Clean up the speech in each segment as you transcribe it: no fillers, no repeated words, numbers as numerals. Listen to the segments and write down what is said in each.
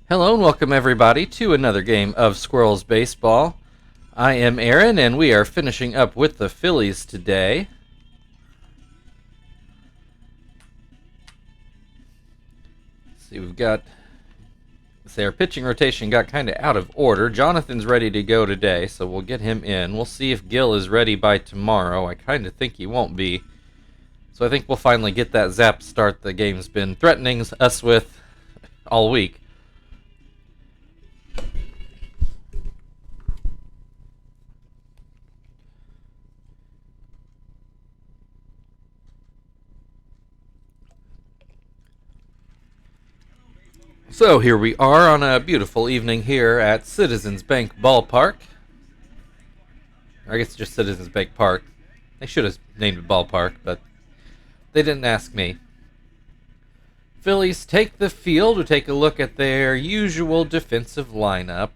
Hello and welcome everybody to another game of Squirrels Baseball. I am Aaron and we are finishing up with the Phillies today. Let's see, our pitching rotation got kind of out of order. Jonathan's ready to go today, so we'll get him in. We'll see if Gil is ready by tomorrow. I kind of think he won't be. So I think we'll finally get that zap start the game's been threatening us with all week. So here we are on a beautiful evening here at Citizens Bank Ballpark. Or I guess just Citizens Bank Park. They should have named it Ballpark, but they didn't ask me. Phillies take the field to take a look at their usual defensive lineup.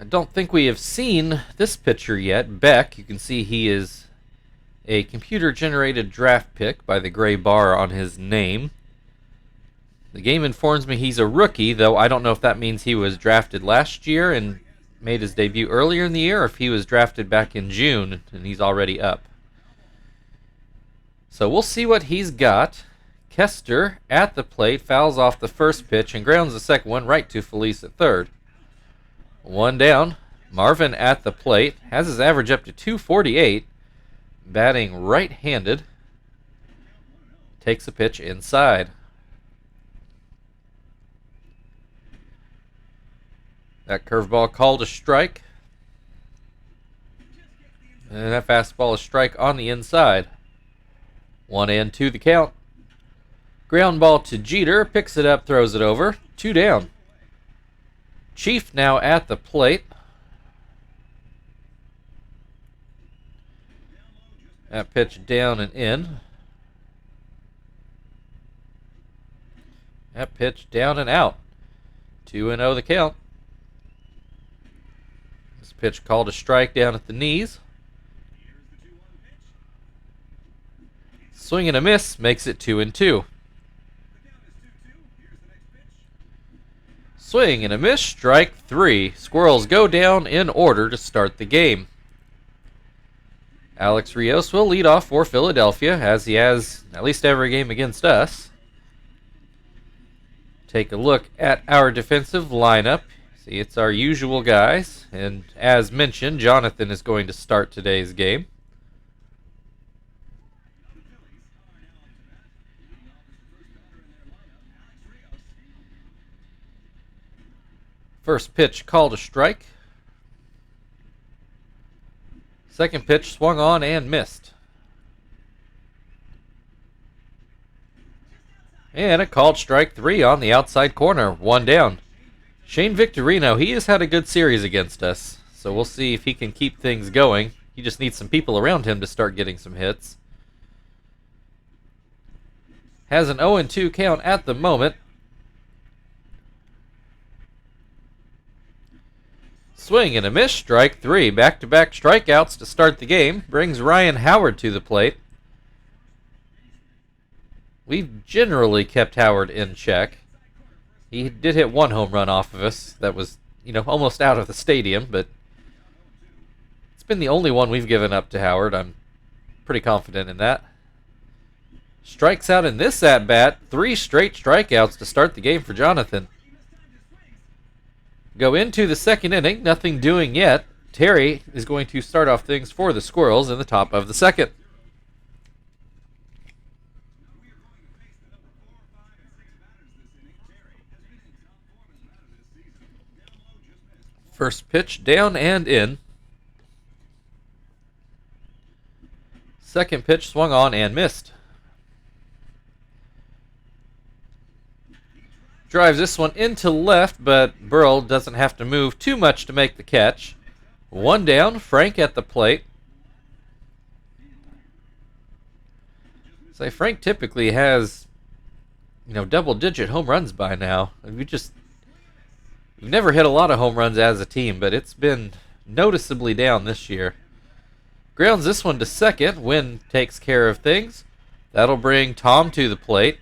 I don't think we have seen this pitcher yet. Beck, you can see he is a computer-generated draft pick by the gray bar on his name. The game informs me he's a rookie, though I don't know if that means he was drafted last year and made his debut earlier in the year, or if he was drafted back in June and he's already up. So we'll see what he's got. Kester at the plate fouls off the first pitch and grounds the second one right to Felice at third. One down. Marvin at the plate has his average up to 248, batting right-handed. Takes a pitch inside. That curveball called a strike. And that fastball is strike on the inside. 1-2 the count. Ground ball to Jeter, picks it up, throws it over. 2 down. Chief now at the plate. That pitch down and in. That pitch down and out. 2-0 the count. This pitch called a strike down at the knees. Swing and a miss makes it 2-2. Swing and a miss, strike 3. Squirrels go down in order to start the game. Alex Rios will lead off for Philadelphia, as he has at least every game against us. Take a look at our defensive lineup. See, it's our usual guys, and as mentioned, Jonathan is going to start today's game. First pitch called a strike. Second pitch swung on and missed. And a called strike 3 on the outside corner. 1 down. Shane Victorino, he has had a good series against us, so we'll see if he can keep things going. He just needs some people around him to start getting some hits. Has an 0-2 count at the moment. Swing and a miss, strike 3. Back-to-back strikeouts to start the game. Brings Ryan Howard to the plate. We've generally kept Howard in check. He did hit 1 home run off of us. That was, almost out of the stadium, but it's been the only one we've given up to Howard. I'm pretty confident in that. Strikes out in this at-bat. 3 straight strikeouts to start the game for Jonathan. Go into the second inning, nothing doing yet. Terry is going to start off things for the Squirrels in the top of the second. First pitch down and in. Second pitch swung on and missed. Drives this one into left, but Burrell doesn't have to move too much to make the catch. 1 down, Frank at the plate. Say Frank typically has, double-digit home runs by now. We've never hit a lot of home runs as a team, but it's been noticeably down this year. Grounds this one to second. Wynn takes care of things. That'll bring Tom to the plate.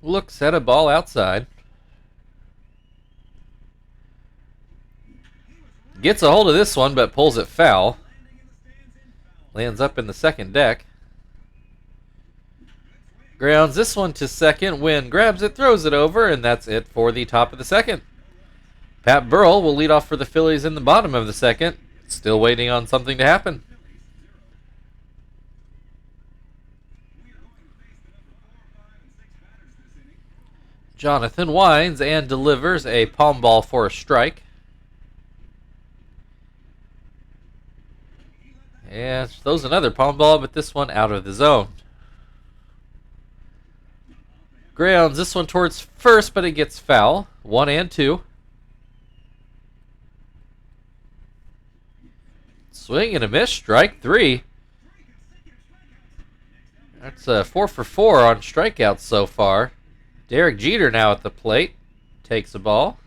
Looks at a ball outside. Gets a hold of this one, but pulls it foul. Lands up in the second deck. Grounds this one to second. Wynn grabs it, throws it over, and that's it for the top of the second. Pat Burrell will lead off for the Phillies in the bottom of the second. Still waiting on something to happen. Jonathan winds and delivers a palm ball for a strike. And throws another palm ball, but this one out of the zone. Grounds this one towards first, but it gets foul. 1 and 2. Swing and a miss. Strike 3. That's 4 for 4 on strikeouts so far. Derek Jeter now at the plate. Takes a ball.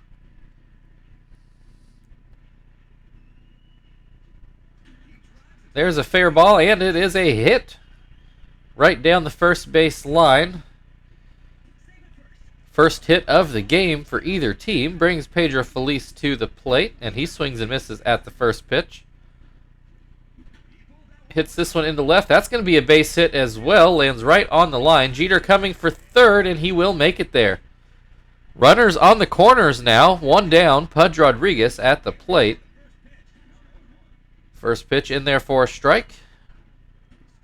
There's a fair ball, and it is a hit. Right down the first base line. First hit of the game for either team. Brings Pedro Feliz to the plate, and he swings and misses at the first pitch. Hits this one into left. That's going to be a base hit as well. Lands right on the line. Jeter coming for third, and he will make it there. Runners on the corners now. 1 down. Pudge Rodriguez at the plate. First pitch in there for a strike.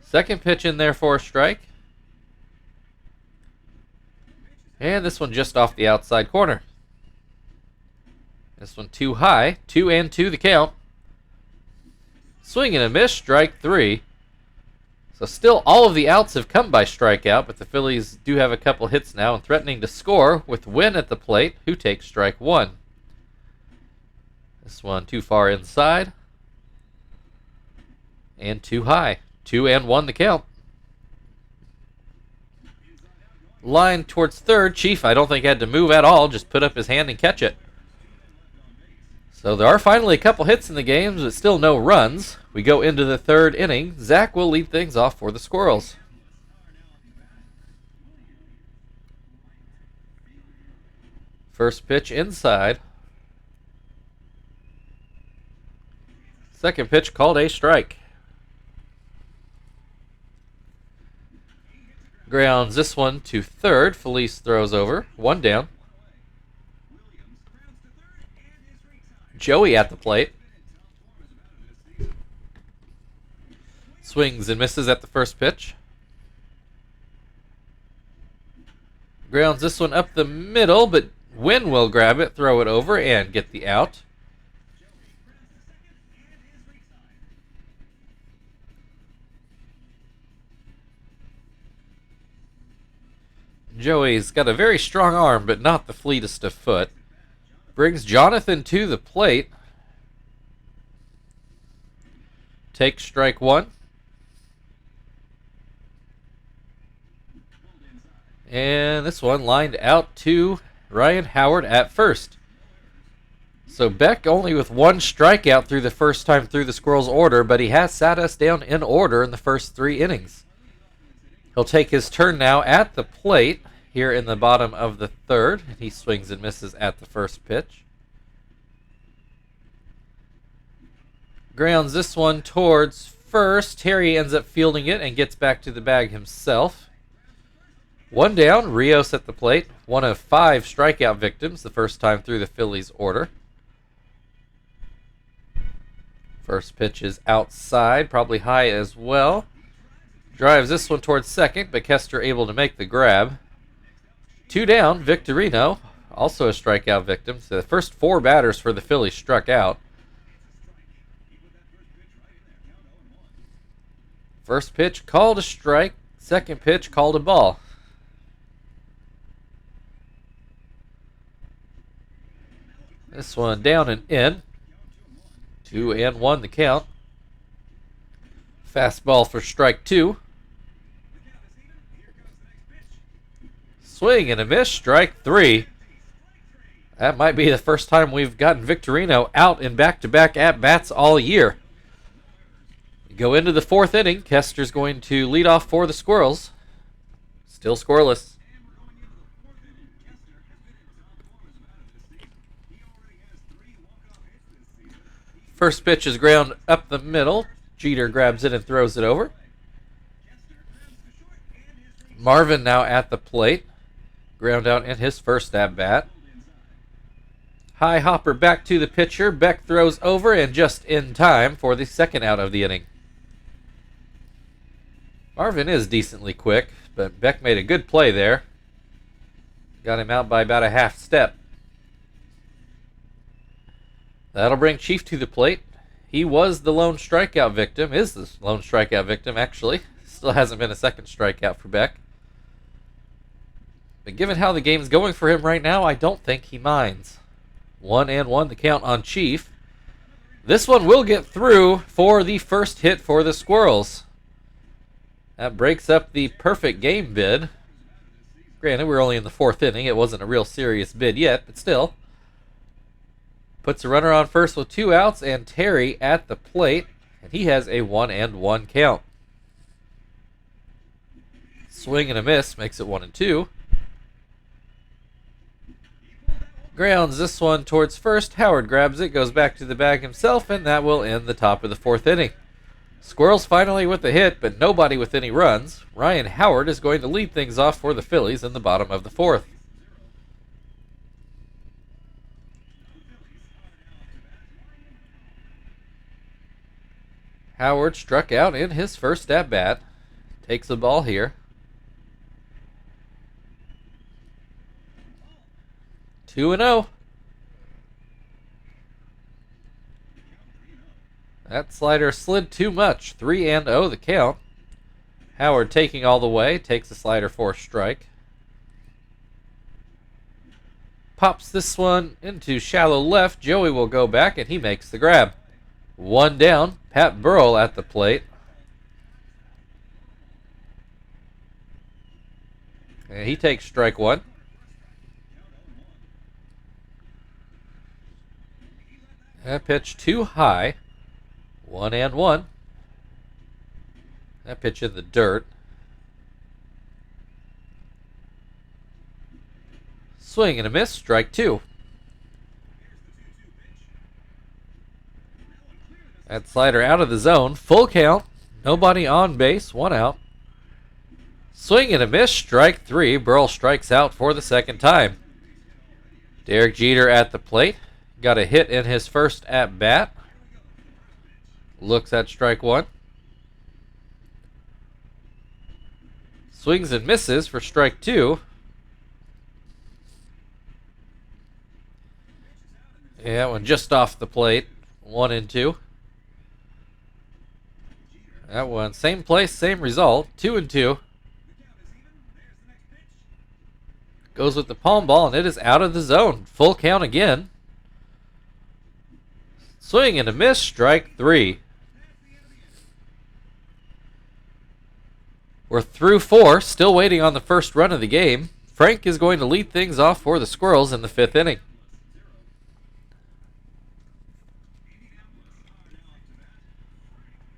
Second pitch in there for a strike. And this one just off the outside corner. This one too high. 2 and 2 the count. Swing and a miss. Strike 3. So still all of the outs have come by strikeout, but the Phillies do have a couple hits now and threatening to score with Wynn at the plate, who takes strike 1. This one too far inside. And too high. 2 and 1 the count. Line towards third. Chief, I don't think had to move at all. Just put up his hand and catch it. So there are finally a couple hits in the games, but still no runs. We go into the third inning. Zach will lead things off for the Squirrels. First pitch inside. Second pitch called a strike. Grounds this one to third. Feliz throws over. 1 down. Joey at the plate. Swings and misses at the first pitch. Grounds this one up the middle, but Wynn will grab it, throw it over, and get the out. Joey's got a very strong arm, but not the fleetest of foot. Brings Jonathan to the plate. Takes strike 1. And this one lined out to Ryan Howard at first. So Beck only with 1 strikeout through the first time through the Squirrels' order, but he has sat us down in order in the first 3 innings. He'll take his turn now at the plate here in the bottom of the third. He swings and misses at the first pitch. Grounds this one towards first. Terry ends up fielding it and gets back to the bag himself. 1 down. Rios at the plate. 1 of 5 strikeout victims the first time through the Phillies' order. First pitch is outside, probably high as well. Drives this one towards second, but Kester able to make the grab. 2 down, Victorino, also a strikeout victim. So the first 4 batters for the Phillies struck out. First pitch called a strike. Second pitch called a ball. This one down and in. 2 and 1 the count. Fastball for strike 2. Swing and a miss, strike 3. That might be the first time we've gotten Victorino out in back-to-back at-bats all year. We go into the 4th inning. Kester's going to lead off for the Squirrels. Still scoreless. First pitch is ground up the middle. Jeter grabs it and throws it over. Marvin now at the plate. Ground out in his first at-bat. High hopper back to the pitcher. Beck throws over and just in time for the second out of the inning. Marvin is decently quick, but Beck made a good play there. Got him out by about a half step. That'll bring Chief to the plate. He was the lone strikeout victim, is the lone strikeout victim actually. Still hasn't been a second strikeout for Beck. But given how the game's going for him right now, I don't think he minds. 1-1 the count on Chief. This one will get through for the first hit for the Squirrels. That breaks up the perfect game bid. Granted, we're only in the 4th inning. It wasn't a real serious bid yet, but still. Puts a runner on first with 2 outs, and Terry at the plate, and he has a 1-1 count. Swing and a miss makes it 1-2. Grounds this one towards first. Howard grabs it, goes back to the bag himself, and that will end the top of the 4th inning. Squirrels finally with a hit, but nobody with any runs. Ryan Howard is going to lead things off for the Phillies in the bottom of the 4th. Howard struck out in his first at-bat. Takes the ball here. 2-0. That slider slid too much. 3-0 the count. Howard taking all the way. Takes the slider for a strike. Pops this one into shallow left. Joey will go back and he makes the grab. 1 down. Pat Burrell at the plate. And he takes strike 1. That pitch too high. 1-1. That pitch in the dirt. Swing and a miss. Strike 2. That slider out of the zone. Full count. Nobody on base. 1 out. Swing and a miss. Strike 3. Burrell strikes out for the second time. Derek Jeter at the plate. Got a hit in his first at-bat. Looks at strike 1. Swings and misses for strike 2. Yeah, that one just off the plate. 1-2. That one, same place, same result. 2-2. Goes with the palm ball, and it is out of the zone. Full count again. Swing and a miss, strike 3. We're through 4, still waiting on the first run of the game. Frank is going to lead things off for the Squirrels in the 5th inning.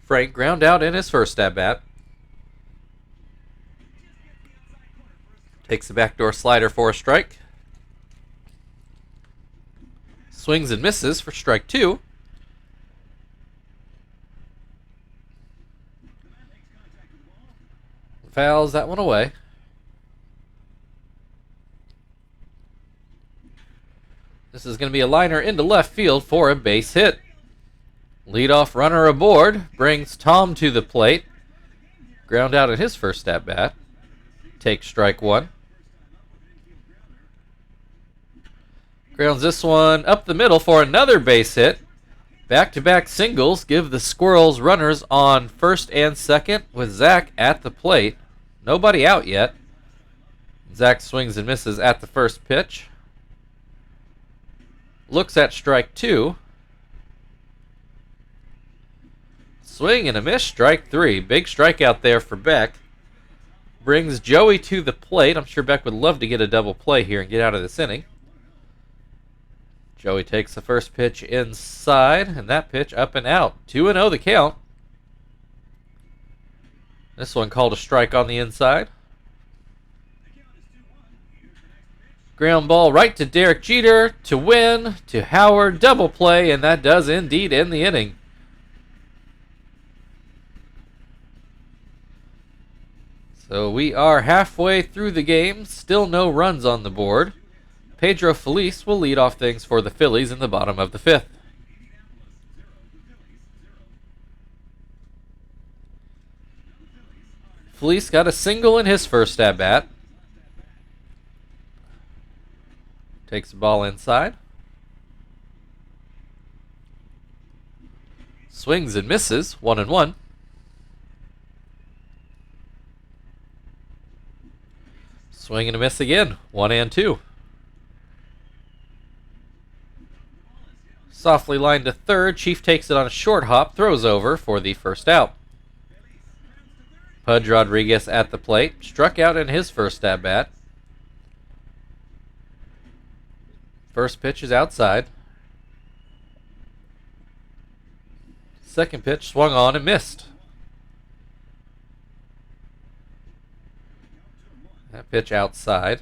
Frank ground out in his first at-bat. Takes the backdoor slider for a strike. Swings and misses for strike 2. Fouls that one away. This is going to be a liner into left field for a base hit. Leadoff runner aboard brings Tom to the plate. Ground out at his first at-bat. Takes strike 1. Grounds this one up the middle for another base hit. Back-to-back singles give the Squirrels runners on first and second with Zach at the plate. Nobody out yet. Zach swings and misses at the first pitch. Looks at strike 2. Swing and a miss, strike 3. Big strikeout there for Beck. Brings Joey to the plate. I'm sure Beck would love to get a double play here and get out of this inning. Joey takes the first pitch inside, and that pitch up and out. 2-0 the count. This one called a strike on the inside. Ground ball right to Derek Jeter to win, to Howard, double play, and that does indeed end the inning. So we are halfway through the game, still no runs on the board. Pedro Feliz will lead off things for the Phillies in the bottom of the 5th. Feliz got a single in his first at-bat. Takes the ball inside. Swings and misses, 1-1. Swing and a miss again, 1-2. Softly lined to third. Chief takes it on a short hop, throws over for the first out. Pudge Rodriguez at the plate, struck out in his first at-bat. First pitch is outside. Second pitch swung on and missed. That pitch outside.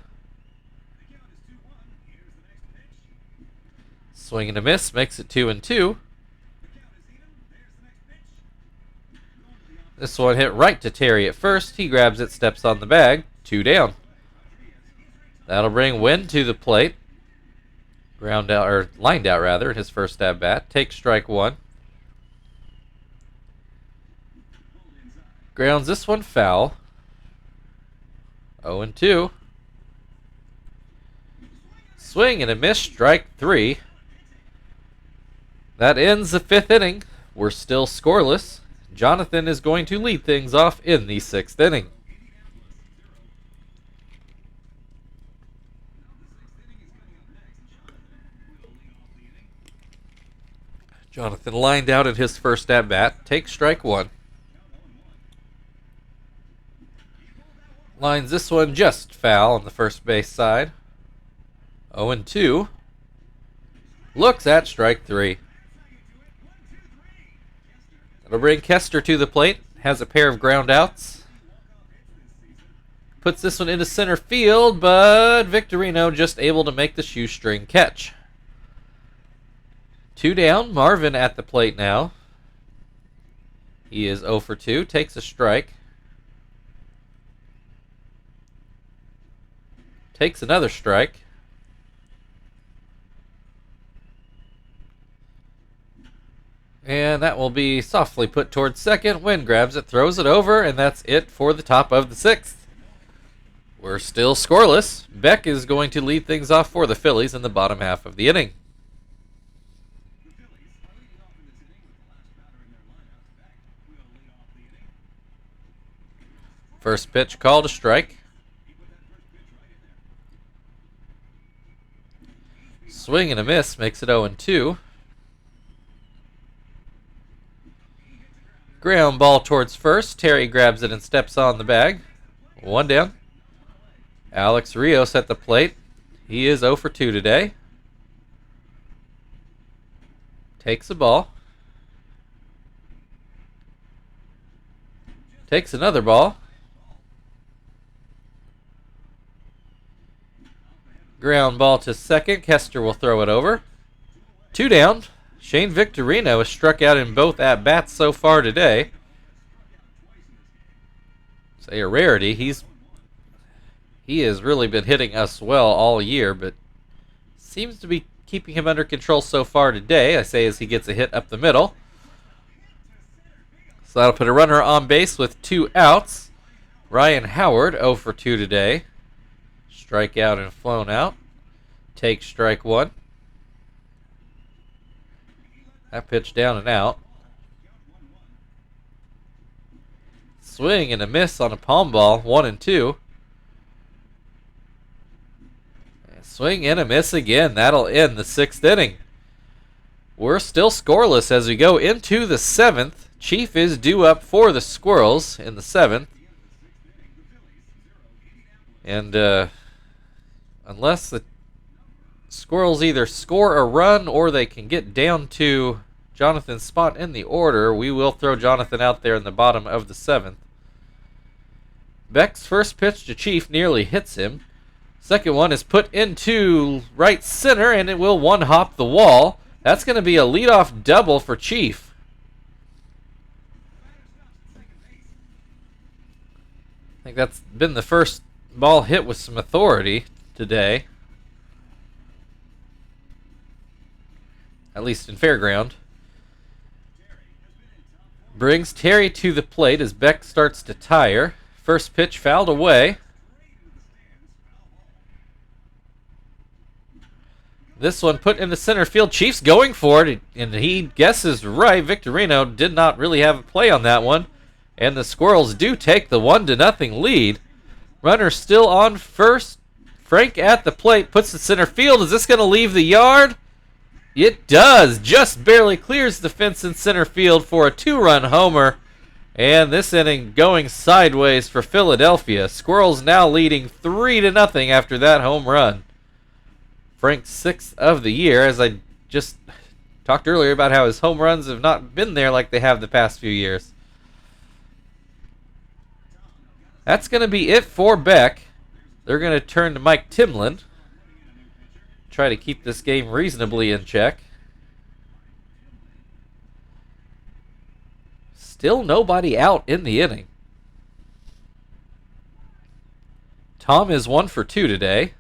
Swing and a miss makes it 2-2. This one hit right to Terry at first. He grabs it, steps on the bag. 2 down. That'll bring Wynn to the plate. Ground out, or lined out rather, in his first at bat. Takes strike 1. Grounds this one foul. 0-2. Swing and a miss, strike 3. That ends the 5th inning. We're still scoreless. Jonathan is going to lead things off in the 6th inning. Jonathan lined out in his first at-bat. Takes strike 1. Lines this one just foul on the first base side. 0-2. Looks at strike 3. That'll bring Kester to the plate. Has a pair of ground outs. Puts this one into center field, but Victorino just able to make the shoestring catch. 2 down. Marvin at the plate now. He is 0 for 2. Takes a strike. Takes another strike. And that will be softly put towards second. Wynn grabs it, throws it over, and that's it for the top of the 6th. We're still scoreless. Beck is going to lead things off for the Phillies in the bottom half of the inning. First pitch called a strike. Swing and a miss makes it 0-2. Ground ball towards first. Terry grabs it and steps on the bag. 1 down. Alex Rios at the plate. He is 0 for 2 today. Takes the ball. Takes another ball. Ground ball to second. Kester will throw it over. 2 down. Shane Victorino has struck out in both at-bats so far today. Say a rarity. He has really been hitting us well all year, but seems to be keeping him under control so far today. I say as he gets a hit up the middle. So that'll put a runner on base with 2 outs. Ryan Howard 0 for 2 today. Strikeout and flown out. Take strike 1. That pitch down and out. Swing and a miss on a palm ball. 1-2. Swing and a miss again. That'll end the 6th inning. We're still scoreless as we go into the 7th. Chief is due up for the Squirrels in the 7th. And unless the Squirrels either score a run or they can get down to Jonathan's spot in the order, we will throw Jonathan out there in the bottom of the 7th. Beck's first pitch to Chief nearly hits him. Second one is put into right center, and it will one-hop the wall. That's going to be a leadoff double for Chief. I think that's been the first ball hit with some authority today. At least in Fairground. Brings Terry to the plate as Beck starts to tire. First pitch fouled away. This one put into center field. Chiefs going for it, and he guesses right. Victorino did not really have a play on that one. And the Squirrels do take the 1-0 lead. Runner still on first. Frank at the plate, puts the center field. Is this going to leave the yard? It does. Just barely clears the fence in center field for a 2-run homer. And this inning going sideways for Philadelphia. Squirrels now leading 3-0 after that home run. Frank's 6th of the year, as I just talked earlier about how his home runs have not been there like they have the past few years. That's going to be it for Beck. They're going to turn to Mike Timlin. Try to keep this game reasonably in check. Still nobody out in the inning. Tom is 1 for 2 today.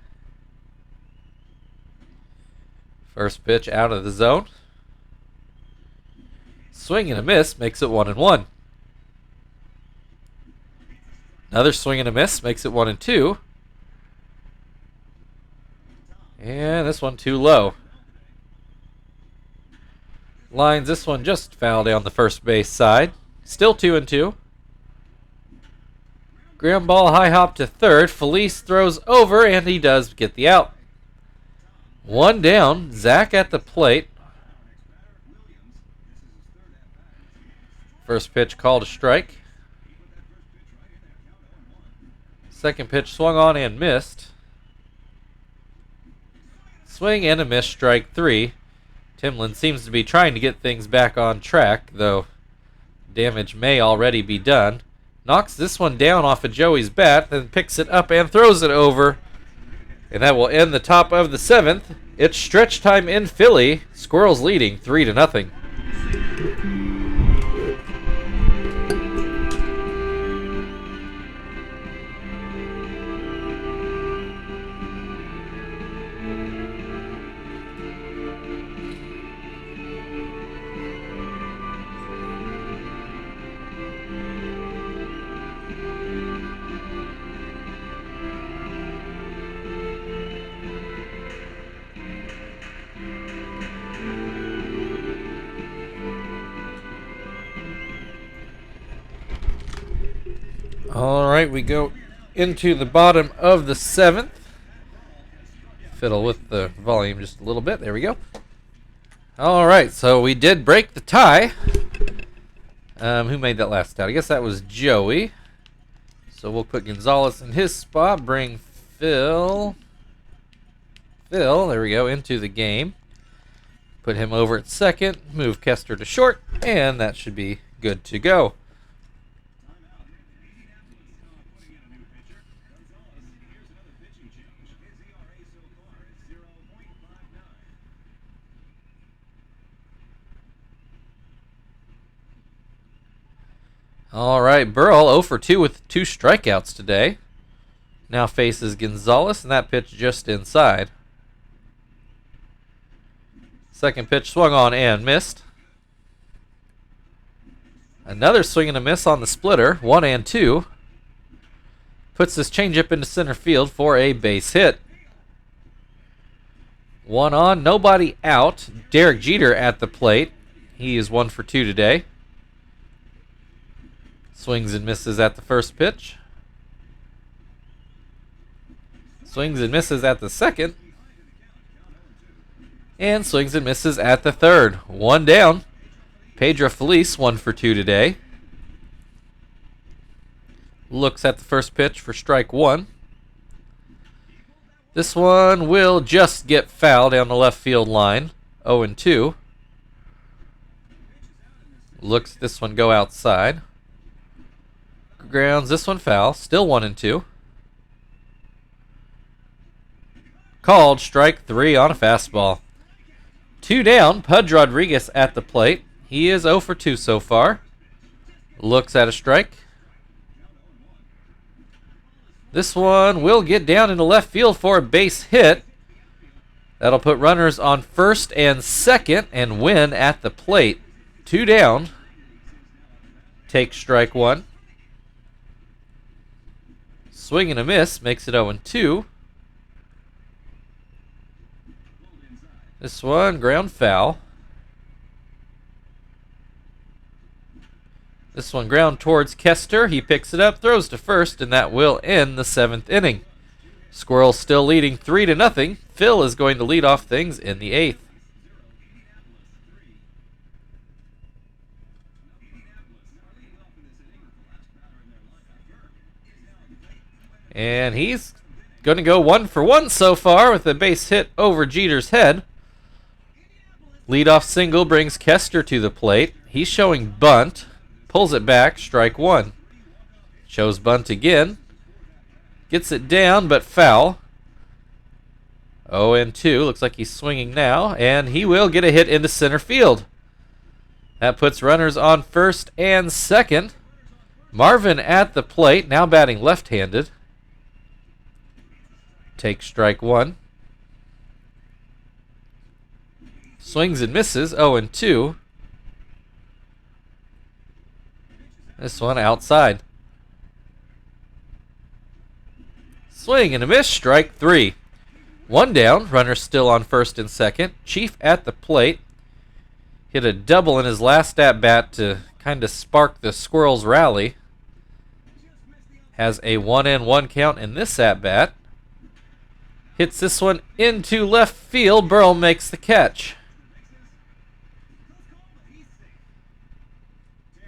First pitch out of the zone. Swing and a miss makes it 1-1. Another swing and a miss makes it 1-2. And this one too low. Lines this one just foul down the first base side. Still 2-2. Ground ball high hop to third. Felice throws over, and he does get the out. One down. Zach at the plate. First pitch called a strike. Second pitch swung on and missed. Swing and a miss, strike 3. Timlin seems to be trying to get things back on track, though damage may already be done. Knocks this one down off of Joey's bat, then picks it up and throws it over. And that will end the top of the 7th. It's stretch time in Philly. Squirrels leading 3-0. All right, we go into the bottom of the 7th. Fiddle with the volume just a little bit. There we go. All right, so we did break the tie. Who made that last out? I guess that was Joey. So we'll put Gonzalez in his spot. Bring Phil, there we go, into the game. Put him over at second. Move Kester to short. And that should be good to go. All right, Burrell 0 for 2 with 2 strikeouts today. Now faces Gonzalez, and that pitch just inside. Second pitch swung on and missed. Another swing and a miss on the splitter, 1-2. Puts this changeup into center field for a base hit. One on, nobody out. Derek Jeter at the plate. He is 1 for 2 today. Swings and misses at the first pitch. Swings and misses at the second. And swings and misses at the third. One down. Pedro Feliz 1 for 2 today. Looks at the first pitch for strike 1. This one will just get fouled down the left field line. 0-2. Looks at this one go outside. Grounds this one foul. Still 1-2. Called strike 3 on a fastball. 2 down. Pudge Rodriguez at the plate. He is 0 for 2 so far. Looks at a strike. This one will get down into left field for a base hit. That'll put runners on first and second and win at the plate. 2 down. Take strike 1. Swing and a miss makes it 0-2. This one ground foul. This one ground towards Kester. He picks it up, throws to first, and that will end the 7th inning. Squirrels still leading 3-0. Phil is going to lead off things in the 8th. And he's going to go 1 for 1 so far with a base hit over Jeter's head. Leadoff single brings Kester to the plate. He's showing bunt. Pulls it back, strike 1. Shows bunt again. Gets it down, but foul. 0-2. Looks like he's swinging now, and he will get a hit into center field. That puts runners on first and second. Marvin at the plate, now batting left-handed. Takes strike 1. Swings and misses, 0-2. This one outside. Swing and a miss, strike 3. 1 down, runner still on first and second. Chief at the plate. Hit a double in his last at-bat to kind of spark the Squirrels' rally. Has a 1-1 count in this at-bat. Hits this one into left field. Burrell makes the catch.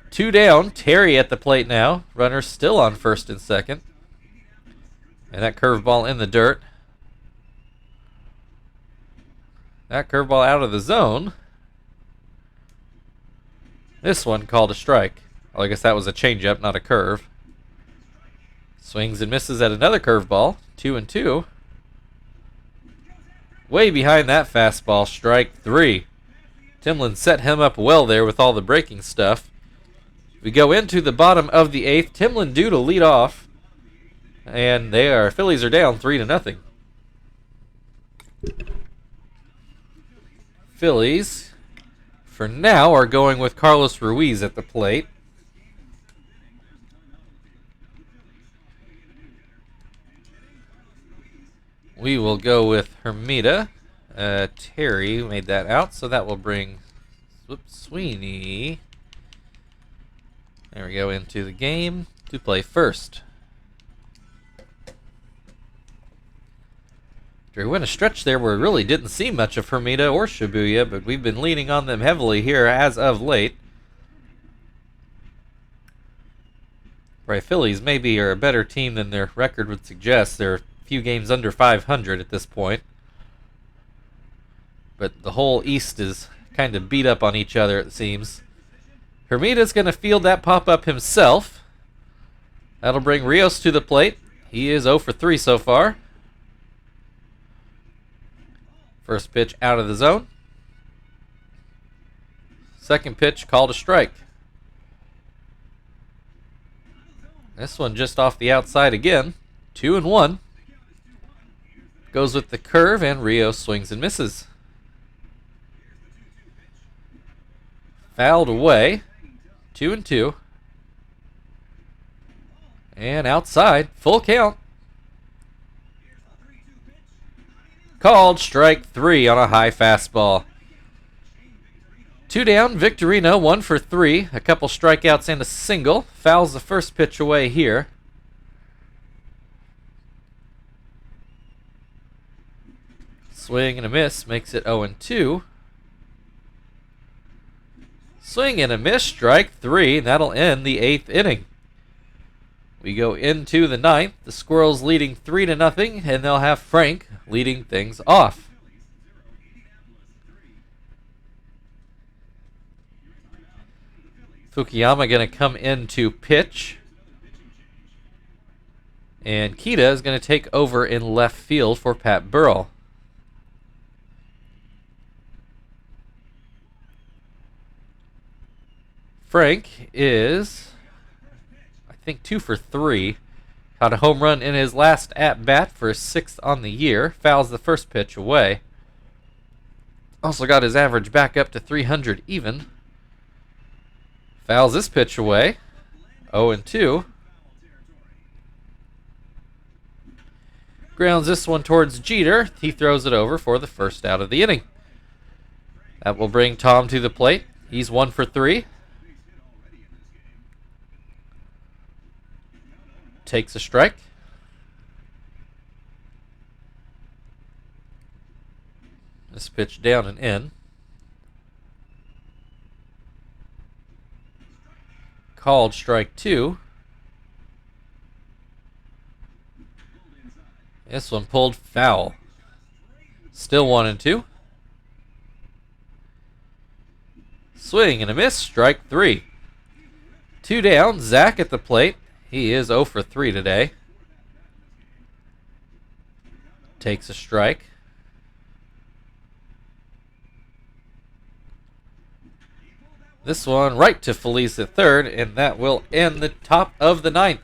2 down. Terry at the plate now. Runner still on first and second. And that curveball in the dirt. That curveball out of the zone. This one called a strike. Well, I guess that was a changeup, not a curve. Swings and misses at another curveball. 2-2. Way behind that fastball, strike 3. Timlin set him up well there with all the breaking stuff. We go into the bottom of the 8th. Timlin due to lead off. And Phillies are down 3-0. Phillies, for now, are going with Carlos Ruiz at the plate. We will go with Hermida. Terry made that out, so that will bring Sweeney. There we go, into the game to play first. We went a stretch there where we really didn't see much of Hermida or Shibuya, but we've been leaning on them heavily here as of late. Right, Phillies maybe are a better team than their record would suggest. They're a few games under 500 at this point. But the whole East is kind of beat up on each other, it seems. Hermida's going to field that pop-up himself. That'll bring Rios to the plate. He is 0 for 3 so far. First pitch out of the zone. Second pitch called a strike. This one just off the outside again. 2-1. Goes with the curve, and Rios swings and misses. Fouled away. 2-2. And outside. Full count. Called strike 3 on a high fastball. 2 down. Victorino 1 for 3. A couple strikeouts and a single. Fouls the first pitch away here. Swing and a miss makes it 0-2. Swing and a miss, strike 3, and that'll end the 8th inning. We go into the 9th, the Squirrels leading 3-0, and they'll have Frank leading things off. Fukuyama going to come in to pitch. And Kita is going to take over in left field for Pat Burrell. Frank is, I think, 2 for 3. Caught a home run in his last at-bat for his 6th on the year. Fouls the first pitch away. Also got his average back up to 300 even. Fouls this pitch away. 0-2. Grounds this one towards Jeter. He throws it over for the first out of the inning. That will bring Tom to the plate. He's 1 for 3. Takes a strike. This pitch down and in. Called strike 2. This one pulled foul. Still 1-2. Swing and a miss, strike 3. 2 down, Zach at the plate. He is 0 for 3 today. Takes a strike. This one right to Feliz at third, and that will end the top of the 9th.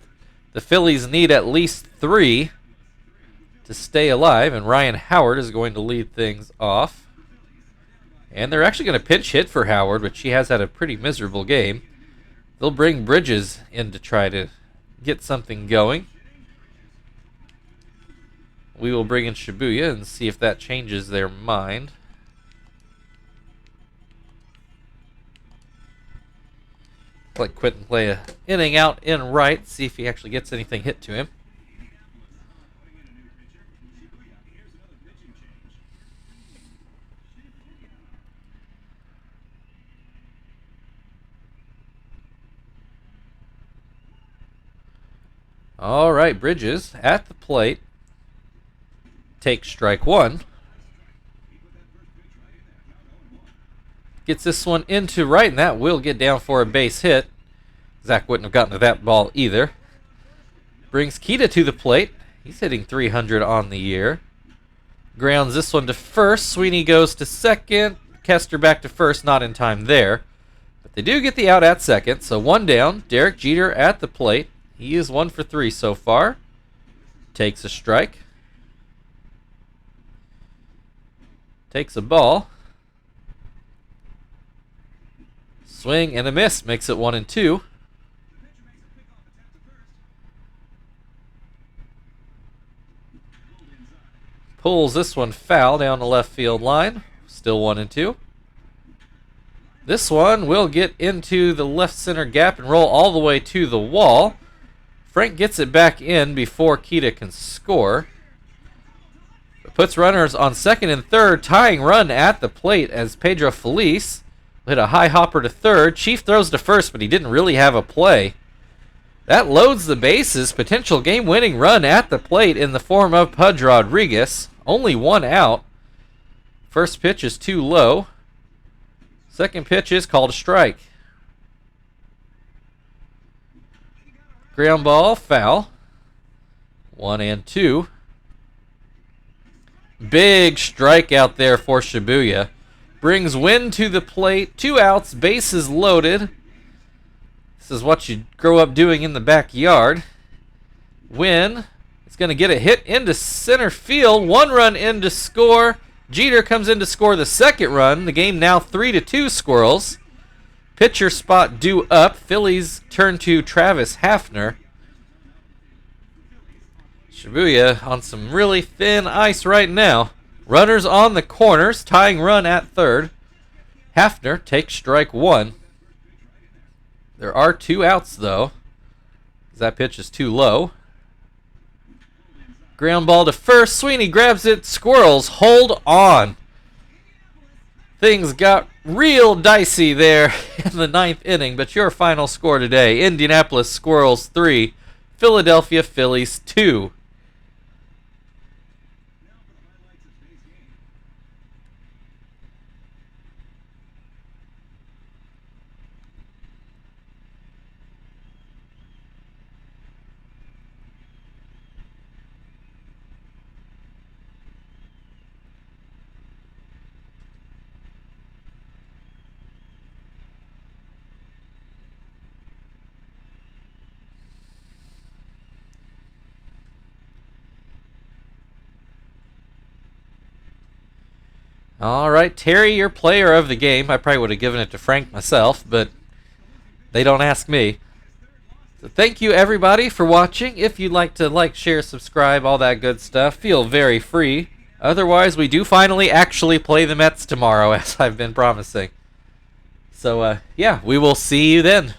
The Phillies need at least 3 to stay alive, and Ryan Howard is going to lead things off. And they're actually going to pinch hit for Howard, which he has had a pretty miserable game. They'll bring Bridges in to try to get something going. We will bring in Shibuya and see if that changes their mind. Let Quentin play an inning out in right, see if he actually gets anything hit to him. All right, Bridges at the plate. Takes strike 1. Gets this one into right, and that will get down for a base hit. Zach wouldn't have gotten to that ball either. Brings Kita to the plate. He's hitting 300 on the year. Grounds this one to first. Sweeney goes to second. Kester back to first, not in time there. But they do get the out at second, so 1 down. Derek Jeter at the plate. He is 1 for 3 so far. Takes a strike. Takes a ball. Swing and a miss. Makes it 1-2. Pulls this one foul down the left field line. Still 1-2. This one will get into the left center gap and roll all the way to the wall. Frank gets it back in before Kita can score. It puts runners on second and third. Tying run at the plate as Pedro Feliz hit a high hopper to third. Chief throws to first, but he didn't really have a play. That loads the bases. Potential game-winning run at the plate in the form of Pudge Rodriguez. Only 1 out. First pitch is too low. Second pitch is called a strike. Ground ball, foul. 1-2. Big strike out there for Shibuya. Brings Wynn to the plate. 2 outs, bases loaded. This is what you grow up doing in the backyard. Wynn is going to get a hit into center field. 1 run in to score. Jeter comes in to score the second run. The game now 3-2 Squirrels. Pitcher spot due up. Phillies turn to Travis Hafner. Shibuya on some really thin ice right now. Runners on the corners. Tying run at third. Hafner takes strike 1. There are 2 outs though. That pitch is too low. Ground ball to first. Sweeney grabs it. Squirrels hold on. Things got real dicey there in the 9th inning, but your final score today, Indianapolis Squirrels 3, Philadelphia Phillies 2. All right, Terry, your player of the game. I probably would have given it to Frank myself, but they don't ask me. So thank you, everybody, for watching. If you'd like to like, share, subscribe, all that good stuff, feel very free. Otherwise, we do finally actually play the Mets tomorrow, as I've been promising. So, yeah, we will see you then.